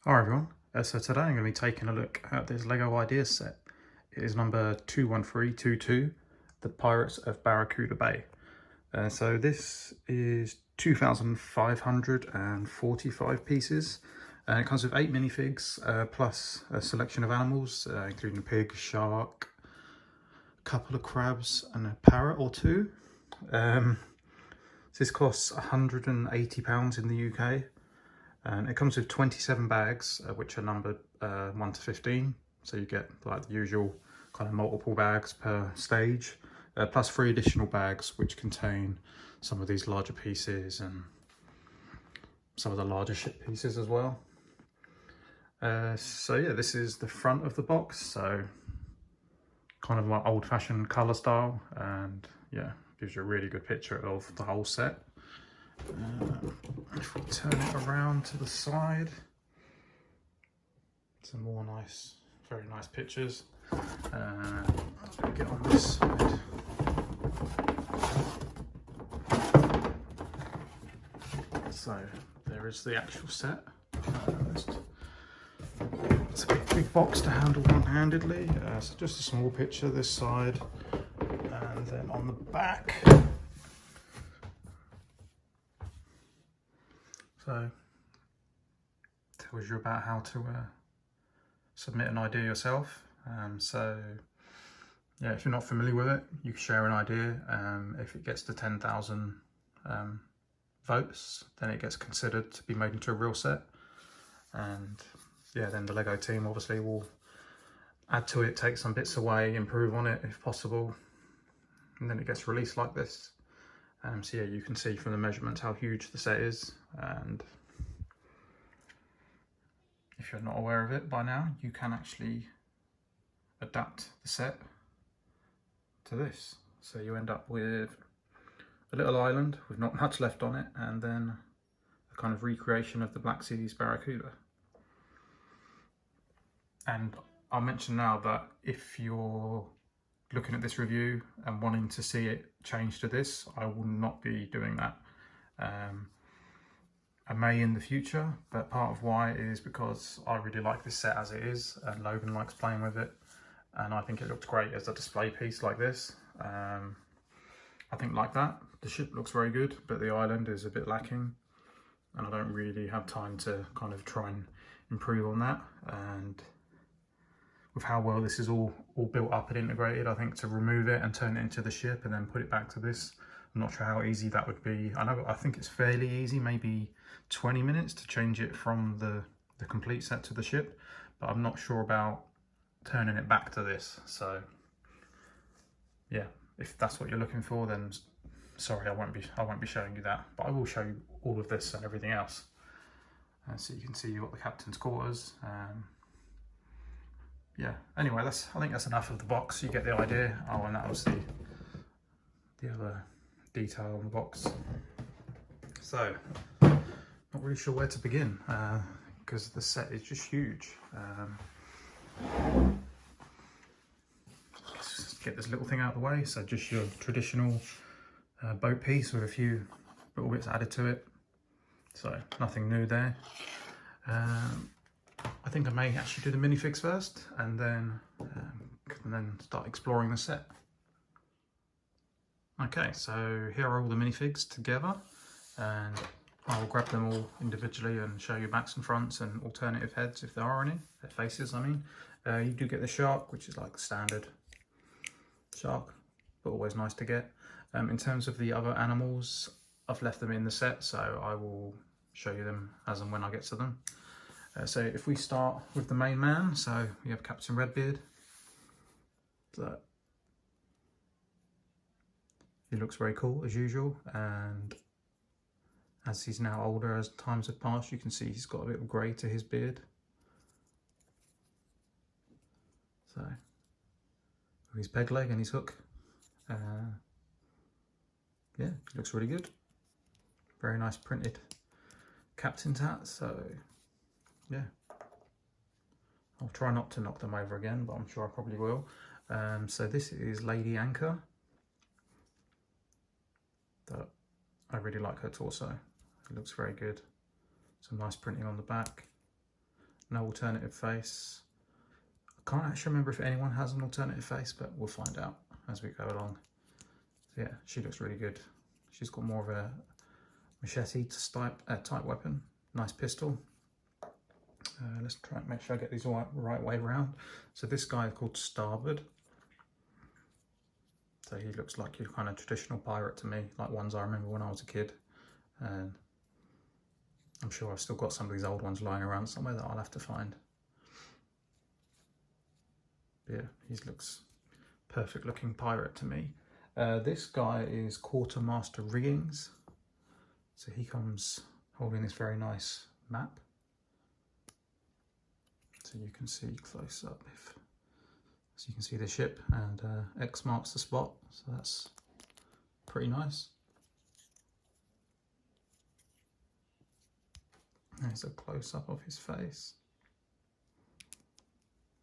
Hi everyone, so today I'm going to be taking a look at this LEGO Ideas set. It is number 21322, The Pirates of Barracuda Bay. So this is 2,545 pieces. It comes with 8 minifigs plus a selection of animals, including a pig, shark, a couple of crabs and a parrot or two. This costs £180 in the UK. And it comes with 27 bags, which are numbered 1 to 15. So you get like the usual kind of multiple bags per stage, plus 3 additional bags, which contain some of these larger pieces and some of the larger ship pieces as well. So yeah, this is the front of the box. So kind of like old-fashioned color style, and yeah, gives you a really good picture of the whole set. If we turn it around to the side, some more nice, very nice pictures. Get on this side. So there is the actual set. It's a big box to handle one-handedly. So just a small picture this side, and then on the back. So tells you about how to submit an idea yourself. So yeah, if you're not familiar with it, you can share an idea. If it gets to 10,000 votes, then it gets considered to be made into a real set. And yeah, then the LEGO team obviously will add to it, take some bits away, improve on it if possible, and then it gets released like this. So yeah, you can see from the measurements how huge the set is, and if you're not aware of it by now, you can actually adapt the set to this. So you end up with a little island with not much left on it, and then a kind of recreation of the Black Sea's Barracuda. And I'll mention now that if you're looking at this review and wanting to see it change to this, I will not be doing that. I may in the future, but part of why is because I really like this set as it is, and Logan likes playing with it, and I think it looks great as a display piece like this. I think like that, the ship looks very good, but the island is a bit lacking, and I don't really have time to kind of try and improve on that. And with how well this is all built up and integrated, I think to remove it and turn it into the ship and then put it back to this, I'm not sure how easy that would be. I think it's fairly easy, maybe 20 minutes to change it from the complete set to the ship, but I'm not sure about turning it back to this. So yeah, if that's what you're looking for, then sorry, I won't be showing you that, but I will show you all of this and everything else. So you can see you've got the captain's quarters. Yeah, anyway, I think that's enough of the box. You get the idea. Oh, and that was the other detail on the box. So, not really sure where to begin, because the set is just huge. Let's just get this little thing out of the way. So just your traditional boat piece with a few little bits added to it. So nothing new there. I think I may actually do the minifigs first, and then start exploring the set. Okay, so here are all the minifigs together, and I'll grab them all individually and show you backs and fronts and alternative heads if there are any, their faces I mean. You do get the shark, which is like the standard shark, but always nice to get. In terms of the other animals, I've left them in the set, so I will show you them as and when I get to them. So if we start with the main man, so we have Captain Redbeard. So he looks very cool as usual, and as he's now older, as times have passed, you can see he's got a bit of grey to his beard. So with his peg leg and his hook, yeah, he looks really good. Very nice printed captain's hat. So yeah, I'll try not to knock them over again, but I'm sure I probably will. So this is Lady Anchor. I really like her torso. It looks very good. Some nice printing on the back. no alternative face. I can't actually remember if anyone has an alternative face, but we'll find out as we go along. So yeah, she looks really good. She's got more of a machete type weapon. Nice pistol. Let's try and make sure I get these all right way around. So this guy is called Starboard. So he looks like your kind of traditional pirate to me, like ones I remember when I was a kid. And I'm sure I've still got some of these old ones lying around somewhere that I'll have to find. But yeah, he looks perfect looking pirate to me. This guy is Quartermaster Riggings. So he comes holding this very nice map. So you can see close up, so you can see the ship, and X marks the spot. So that's pretty nice. There's a close up of his face.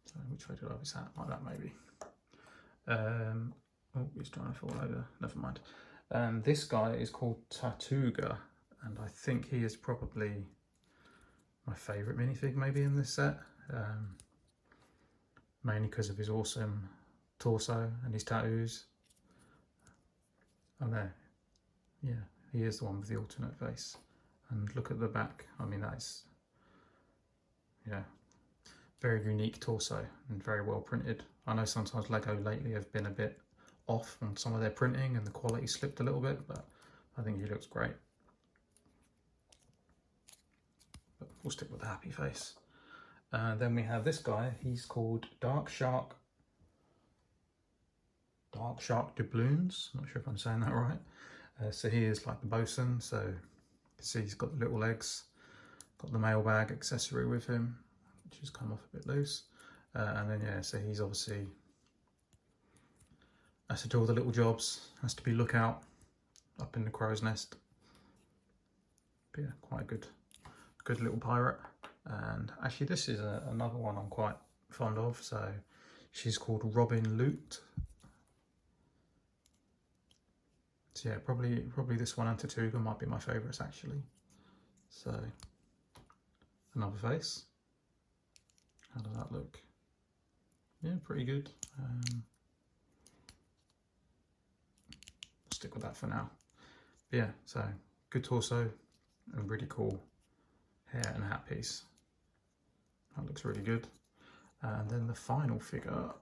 So which way did I have his hat? Like that maybe. Oh, he's trying to fall over. Never mind. This guy is called Tortuga, and I think he is probably my favourite minifig maybe in this set. Mainly because of his awesome torso and his tattoos. Oh there, yeah, he is the one with the alternate face. And look at the back. I mean, that's, yeah, very unique torso and very well printed. I know sometimes Lego lately have been a bit off on some of their printing and the quality slipped a little bit, but I think he looks great. But we'll stick with the happy face. Then we have this guy. He's called Dark Shark Doubloons. Not sure if I'm saying that right. So he is like the bosun. So you can see he's got the little legs, got the mailbag accessory with him, which has come off a bit loose. And then yeah, so he's obviously has to do all the little jobs. Has to be lookout up in the crow's nest. But yeah, quite a good little pirate. And actually this is another one I'm quite fond of. So she's called Robin Loot. So yeah, probably this one and Tortuga might be my favourites actually. So another face. How does that look? Yeah, pretty good. Stick with that for now. But yeah, so good torso and really cool hair and hat piece. That looks really good. And then the final figure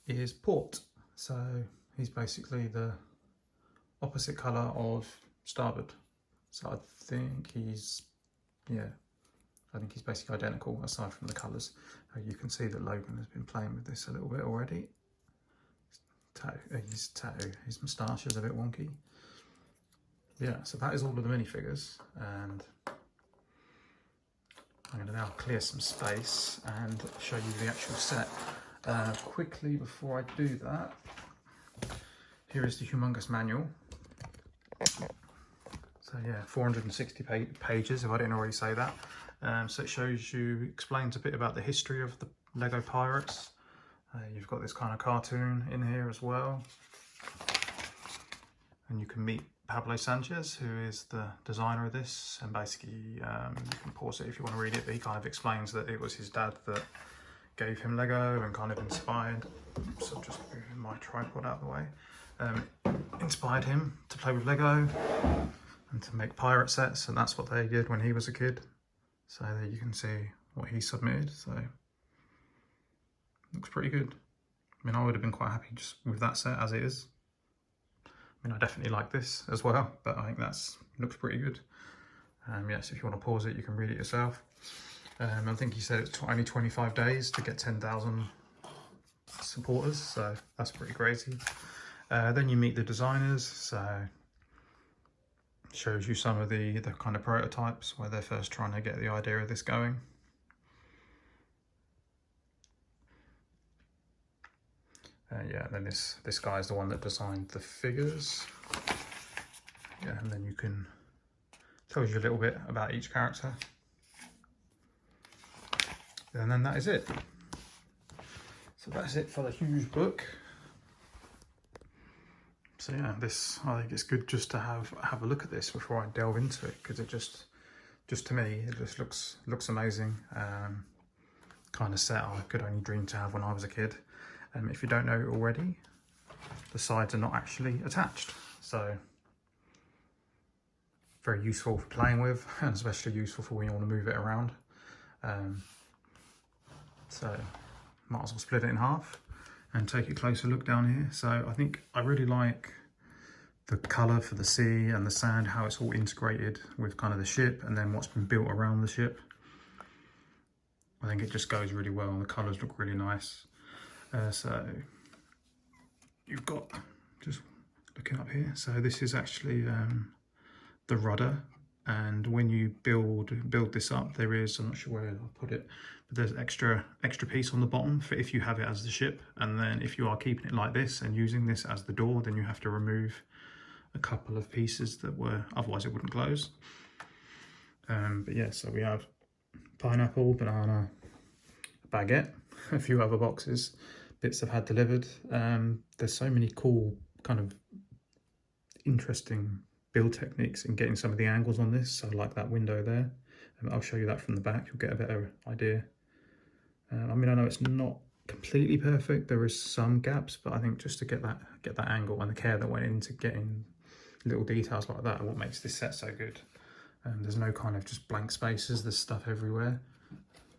is Port. So he's basically the opposite colour of Starboard. So I think he's basically identical aside from the colours. You can see that Logan has been playing with this a little bit already. His moustache is a bit wonky. Yeah, so that is all of the minifigures, and I'm going to now clear some space and show you the actual set. Quickly before I do that, here is the humongous manual. So yeah, 460 pages if I didn't already say that. So it explains a bit about the history of the Lego Pirates. You've got this kind of cartoon in here as well. And you can meet Pablo Sanchez, who is the designer of this, and basically you can pause it if you want to read it, but he kind of explains that it was his dad that gave him Lego and kind of inspired, so just moving my tripod out of the way, inspired him to play with Lego and to make pirate sets, and that's what they did when he was a kid. So there you can see what he submitted, so looks pretty good. I mean, I would have been quite happy just with that set as it is. I mean, I definitely like this as well, but I think looks pretty good. Yes, if you want to pause it, you can read it yourself. I think he said it's only 25 days to get 10,000 supporters, so that's pretty crazy. Then you meet the designers, so shows you some of the kind of prototypes where they're first trying to get the idea of this going. Yeah, and then this guy is the one that designed the figures. Yeah, and then tells you a little bit about each character. And then that is it. So that's it for the huge book. So yeah, I think it's good just to have a look at this before I delve into it, because it just just to me, it just looks amazing. Kind of set I could only dream to have when I was a kid. If you don't know already, the sides are not actually attached, so very useful for playing with, and especially useful for when you want to move it around. So might as well split it in half and take a closer look down here. So I think I really like the colour for the sea and the sand, how it's all integrated with kind of the ship and then what's been built around the ship. I think it just goes really well and the colours look really nice. So you've got, just looking up here, so this is actually the rudder, and when you build this up, there is, I'm not sure where I'll put it, but there's extra piece on the bottom for if you have it as the ship, and then if you are keeping it like this and using this as the door, then you have to remove a couple of pieces that were, otherwise it wouldn't close. But yeah, so we have pineapple, banana, baguette, a few other boxes, bits I've had delivered. There's so many cool kind of interesting build techniques in getting some of the angles on this. So like that window there, I'll show you that from the back, you'll get a better idea. I mean, I know it's not completely perfect, there is some gaps, but I think just to get that angle and the care that went into getting little details like that are what makes this set so good. There's no kind of just blank spaces, there's stuff everywhere.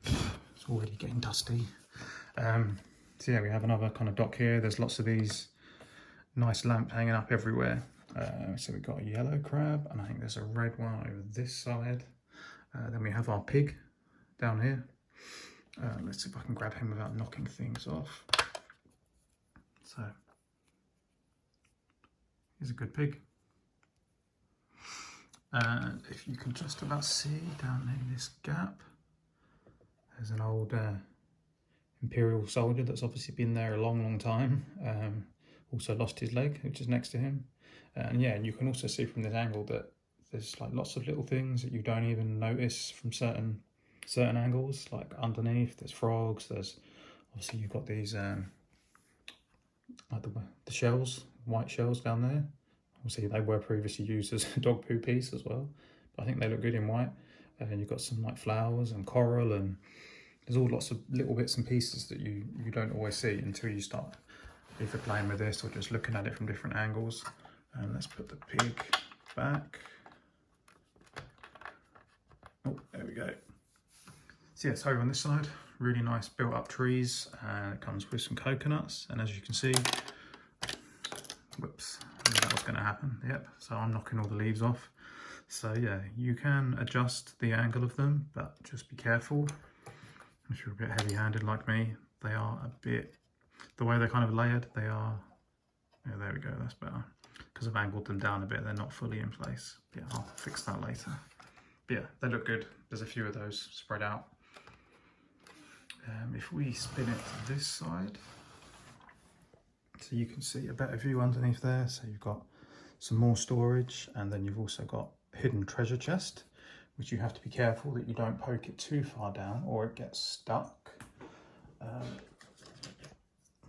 It's already getting dusty. So yeah, we have another kind of dock here. There's lots of these nice lamps hanging up everywhere. So we've got a yellow crab, and I think there's a red one over this side. Then we have our pig down here. Let's see if I can grab him without knocking things off. So he's a good pig. And if you can just about see down in this gap, there's an old Imperial soldier that's obviously been there a long time. Also lost his leg, which is next to him. And yeah, and you can also see from this angle that there's like lots of little things that you don't even notice from certain angles. Like underneath, there's frogs. There's obviously you've got these like the shells, white shells down there. Obviously they were previously used as a dog poo piece as well, but I think they look good in white. And you've got some like flowers and coral, and there's all lots of little bits and pieces that you don't always see until you start either playing with this or just looking at it from different angles. And let's put the pig back. Oh, there we go. So yeah, it's over on this side, really nice built up trees, and it comes with some coconuts. And as you can see, whoops, I knew that was going to happen. Yep, so I'm knocking all the leaves off. So yeah, you can adjust the angle of them, but just be careful. If you're a bit heavy-handed like me, they are a bit, the way they're kind of layered, they are, yeah, there we go, that's better. Because I've angled them down a bit, they're not fully in place. Yeah, I'll fix that later. But yeah, they look good. There's a few of those spread out. If we spin it to this side, so you can see a better view underneath there. So you've got some more storage, and then you've also got a hidden treasure chest, which you have to be careful that you don't poke it too far down or it gets stuck.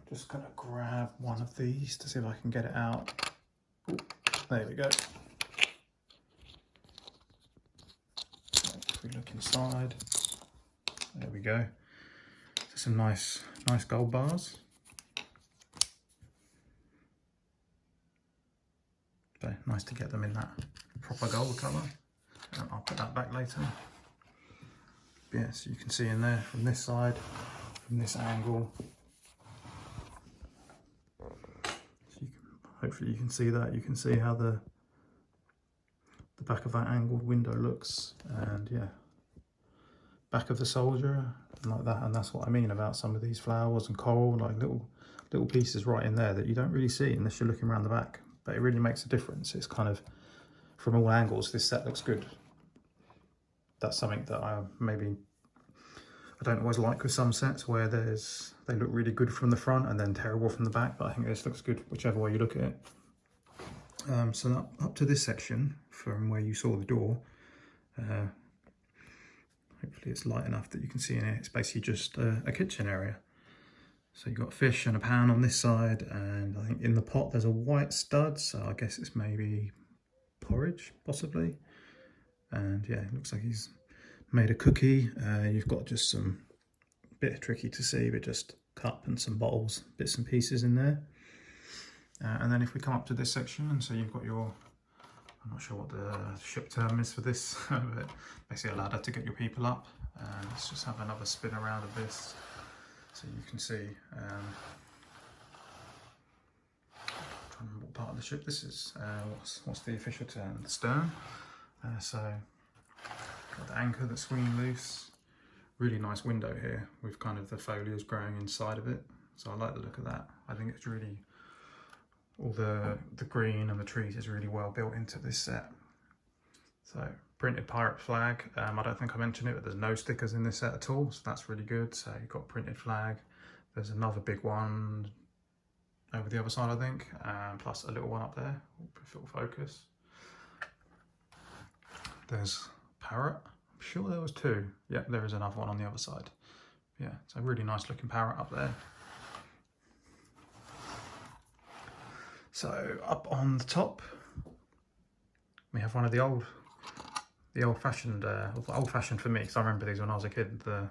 Just gonna grab one of these to see if I can get it out. Ooh, there we go. If we look inside, there we go. Some nice gold bars. So nice to get them in that proper gold colour. I'll put that back later. But yeah, so you can see in there from this side, from this angle. So hopefully you can see that. You can see how the back of that angled window looks, and yeah, back of the soldier and like that. And that's what I mean about some of these flowers and coral, like little pieces right in there that you don't really see unless you're looking around the back. But it really makes a difference. It's kind of, from all angles, this set looks good. That's something that I don't always like with some sets, where they look really good from the front and then terrible from the back, but I think this looks good whichever way you look at it. So up to this section, from where you saw the door, hopefully it's light enough that you can see in it. It's basically just a kitchen area. So you've got fish and a pan on this side, and I think in the pot there's a white stud, so I guess it's maybe porridge, possibly. And yeah, it looks like he's made a cookie. You've got just some, bit tricky to see, but just cup and some bottles, bits and pieces in there. And then if we come up to this section, and so you've got your, I'm not sure what the ship term is for this, but basically a ladder to get your people up. Let's just have another spin around of this so you can see. Trying to remember what part of the ship this is. What's the official term? The stern. So got the anchor that's swinging loose. Really nice window here with kind of the foliage growing inside of it. So I like the look of that. I think it's really, all the green and the trees is really well built into this set. So printed pirate flag. I don't think I mentioned it, but there's no stickers in this set at all, so that's really good. So you've got printed flag. There's another big one over the other side, I think, plus a little one up there. If it'll focus. There's parrot. I'm sure there was two. Yep, there is another one on the other side. Yeah, it's a really nice looking parrot up there. So up on the top, we have one of the old-fashioned, old-fashioned for me, because I remember these when I was a kid, the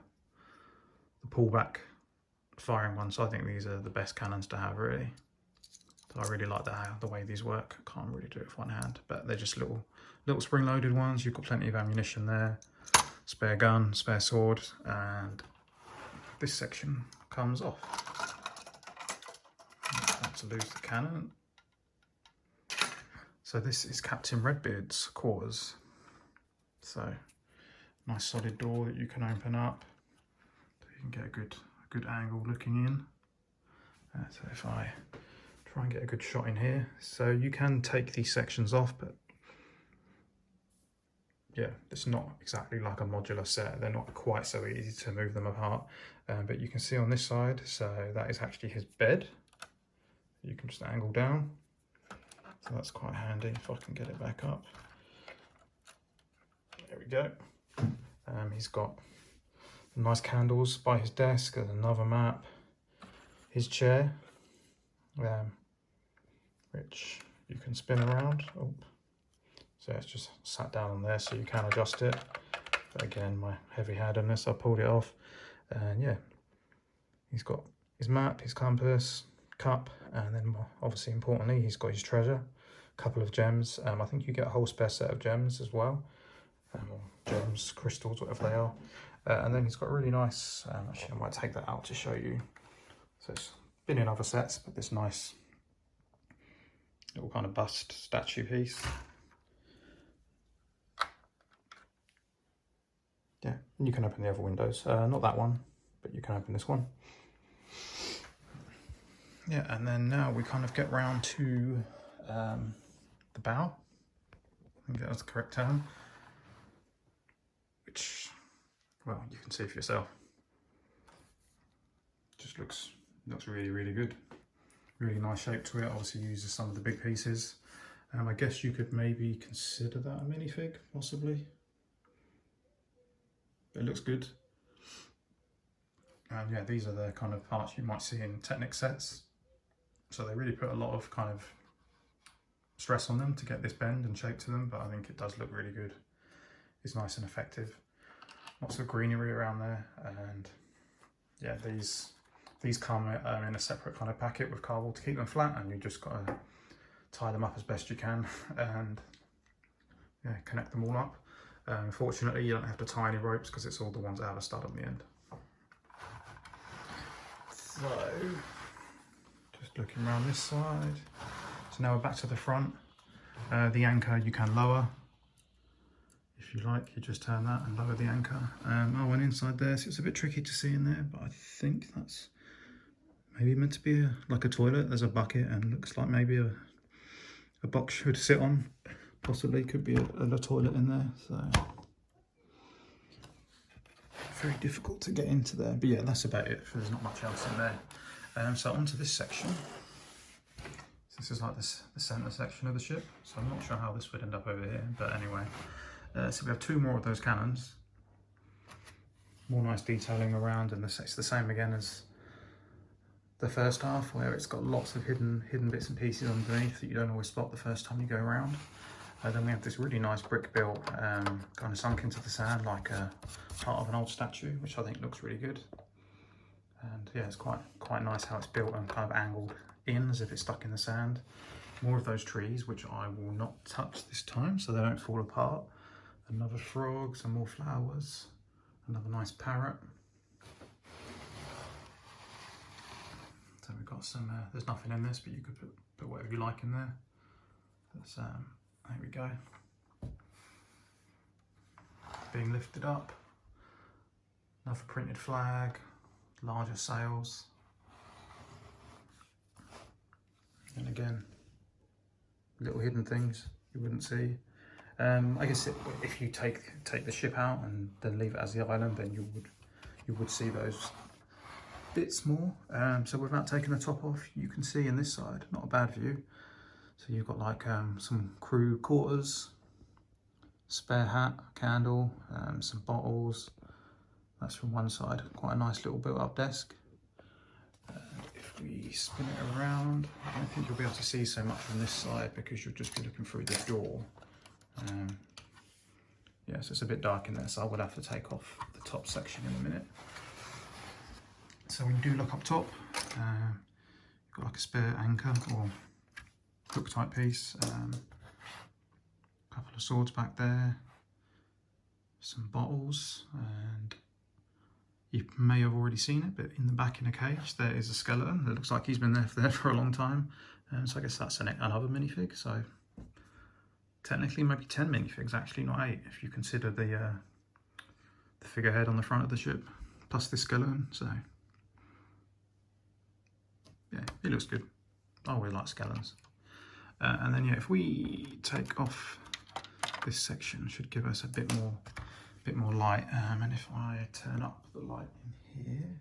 pullback firing ones. So I think these are the best cannons to have, really. So I really like the way these work. I can't really do it with one hand, but they're just little spring-loaded ones. You've got plenty of ammunition there, spare gun, spare sword, and this section comes off. Not to lose the cannon. So this is Captain Redbeard's quarters. So nice solid door that you can open up, so you can get a good angle looking in. So if I try and get a good shot in here, so you can take these sections off, but yeah, it's not exactly like a modular set. They're not quite so easy to move them apart. But you can see on this side, so that is actually his bed. You can just angle down. So that's quite handy if I can get it back up. There we go. He's got nice candles by his desk. There's another map. His chair, which you can spin around. Oh. So it's just sat down on there, so you can adjust it. But again, my heavy-handedness, I pulled it off. And yeah, he's got his map, his compass, cup, and then obviously importantly, he's got his treasure, a couple of gems. I think you get a whole spare set of gems as well. Or gems, crystals, whatever they are. And then he's got a really nice, actually I might take that out to show you. So it's been in other sets, but this nice little kind of bust statue piece. Yeah, and you can open the other windows. Not that one, but you can open this one. Yeah, and then now we kind of get round to the bow. I think that was the correct term. Which, well, you can see for yourself. Just looks really, really good. Really nice shape to it. Obviously uses some of the big pieces. I guess you could maybe consider that a minifig, possibly. It looks good. And yeah, these are the kind of parts you might see in Technic sets. So they really put a lot of kind of stress on them to get this bend and shape to them, but I think it does look really good. It's nice and effective. Lots of greenery around there, and yeah, these come in a separate kind of packet with cardboard to keep them flat, and you just got to tie them up as best you can and yeah, connect them all up. Fortunately, you don't have to tie any ropes because it's all the ones that have a stud on the end. So, just looking around this side. So now we're back to the front. The anchor you can lower. If you like, you just turn that and lower the anchor. I went inside there, so it's a bit tricky to see in there, but I think that's maybe meant to be like a toilet. There's a bucket and looks like maybe a box should sit on. Possibly could be a toilet in there, so very difficult to get into there. But yeah, that's about it. There's not much else in there. So onto this section. So this is like the centre section of the ship. So I'm not sure how this would end up over here, but anyway. So we have two more of those cannons. More nice detailing around, and it's the same again as the first half, where it's got lots of hidden bits and pieces underneath that you don't always spot the first time you go around. Then we have this really nice brick built, kind of sunk into the sand like a part of an old statue, which I think looks really good. And yeah, it's quite nice how it's built and kind of angled in as if it's stuck in the sand. More of those trees, which I will not touch this time so they don't fall apart. Another frog, some more flowers, another nice parrot. So we've got some, there's nothing in this, but you could put whatever you like in there. That's, there we go. Being lifted up. Another printed flag, larger sails. And again, little hidden things you wouldn't see. I guess if you take the ship out and then leave it as the island, then you would see those bits more. So without taking the top off, you can see in this side, not a bad view. So you've got like some crew quarters, spare hat, candle, some bottles. That's from one side, quite a nice little built-up desk. If we spin it around, I don't think you'll be able to see so much from this side because you'll just be looking through the door. Yeah, so it's a bit dark in there, so I would have to take off the top section in a minute. So when you do look up top, you've got like a spare anchor or hook type piece, a couple of swords back there, some bottles, and you may have already seen it, but in the back in a cage there is a skeleton. It looks like he's been there for a long time, so I guess that's another minifig. So technically maybe 10 minifigs actually, not 8, if you consider the figurehead on the front of the ship plus this skeleton. So yeah, it looks good. I really like skeletons. And then yeah, if we take off this section, should give us a bit more light. And if I turn up the light in here,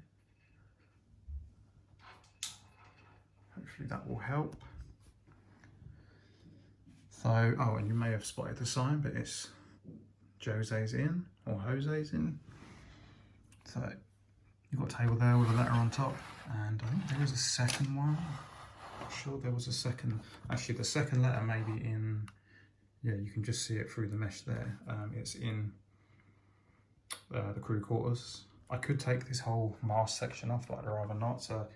hopefully that will help. So, oh, and you may have spotted the sign, but it's Jose's Inn or Jose's Inn. So you've got a table there with a letter on top, and I think there is a second one. I'm sure there was a second. Actually, the second letter may be in. Yeah, you can just see it through the mesh there. It's in the crew quarters. I could take this whole mast section off, but I'd rather not. So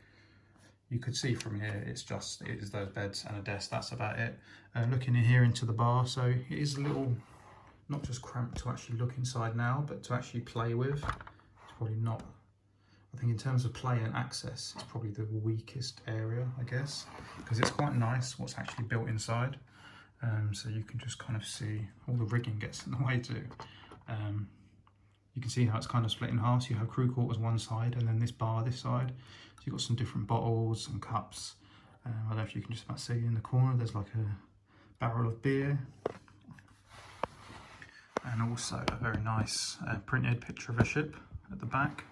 you could see from here, it is those beds and a desk. That's about it. Looking in here into the bar, so it is a little, not just cramped to actually look inside now, but to actually play with. It's probably not. I think in terms of play and access, it's probably the weakest area, I guess, because it's quite nice what's actually built inside. So you can just kind of see all the rigging gets in the way too. You can see how it's kind of split in half. So you have crew quarters one side and then this bar this side. So you've got some different bottles and cups. I don't know if you can just about see in the corner, there's like a barrel of beer. And also a very nice printed picture of a ship at the back.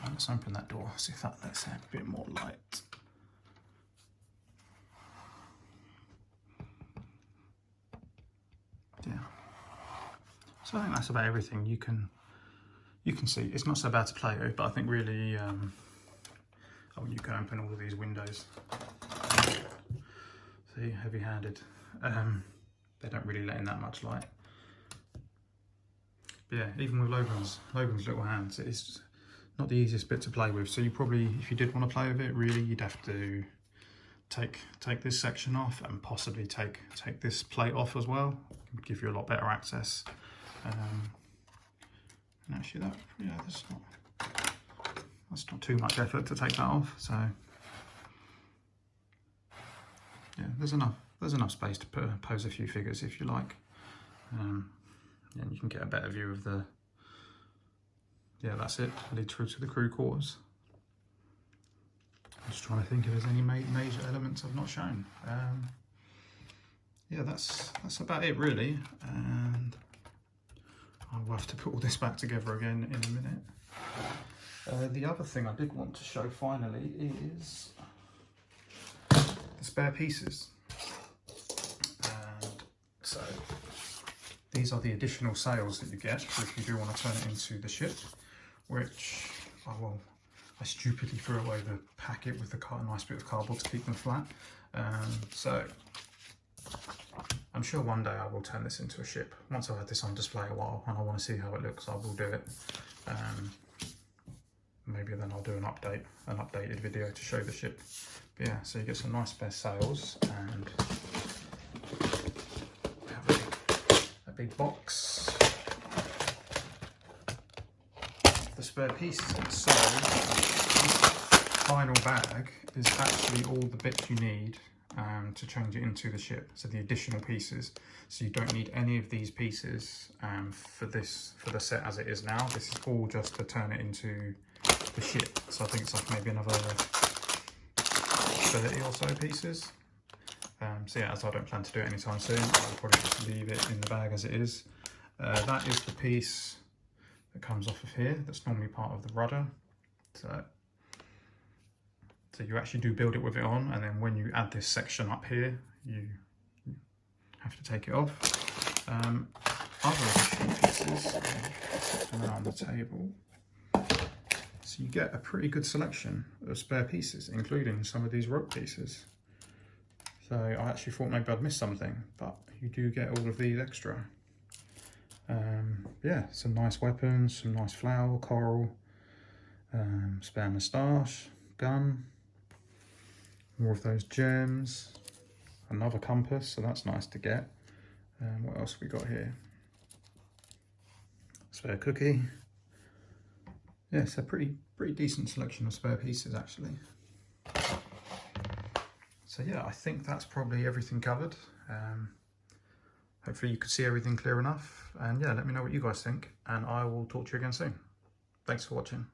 Let's open that door, see if that lets in a bit more light. Yeah. So I think that's about everything you can see. It's not so bad to play with, but I think really, oh, you can open all of these windows. See, heavy-handed. They don't really let in that much light. But yeah, even with Logan's little hands, it's not the easiest bit to play with. So you probably, if you did want to play with it, really, you'd have to take this section off and possibly take this plate off as well. It would give you a lot better access. And actually that's not too much effort to take that off. So yeah, there's enough space to pose a few figures if you like. And you can get a better view of the. Yeah, that's it. Lead through to the crew quarters. I'm just trying to think if there's any major elements I've not shown. Yeah, that's about it really. And I'll have to put all this back together again in a minute. The other thing I did want to show finally is the spare pieces. And so these are the additional sails that you get if you do want to turn it into the ship, which I stupidly threw away the packet with the nice bit of cardboard to keep them flat. So I'm sure one day I will turn this into a ship. Once I've had this on display a while and I want to see how it looks, I will do it. Maybe then I'll do an updated video to show the ship. But yeah, so you get some nice spare sails, and we have a big box. The spare pieces inside. This final bag is actually all the bits you need to change it into the ship, so the additional pieces. So you don't need any of these pieces for the set as it is now. This is all just to turn it into the ship. So I think it's like maybe another 30 or so pieces. So yeah, as I don't plan to do it anytime soon, I'll probably just leave it in the bag as it is. That is the piece that comes off of here. That's normally part of the rudder. So you actually do build it with it on, and then when you add this section up here, you have to take it off. Other additional pieces around the table. So you get a pretty good selection of spare pieces, including some of these rope pieces. So I actually thought maybe I'd miss something, but you do get all of these extra. Yeah, some nice weapons, some nice flower, coral, spare moustache, gun, more of those gems, another compass, so that's nice to get. What else have we got here? Spare cookie. Yeah, it's a pretty decent selection of spare pieces actually. So yeah, I think that's probably everything covered. Hopefully you could see everything clear enough, and yeah, let me know what you guys think, and I will talk to you again soon. Thanks for watching.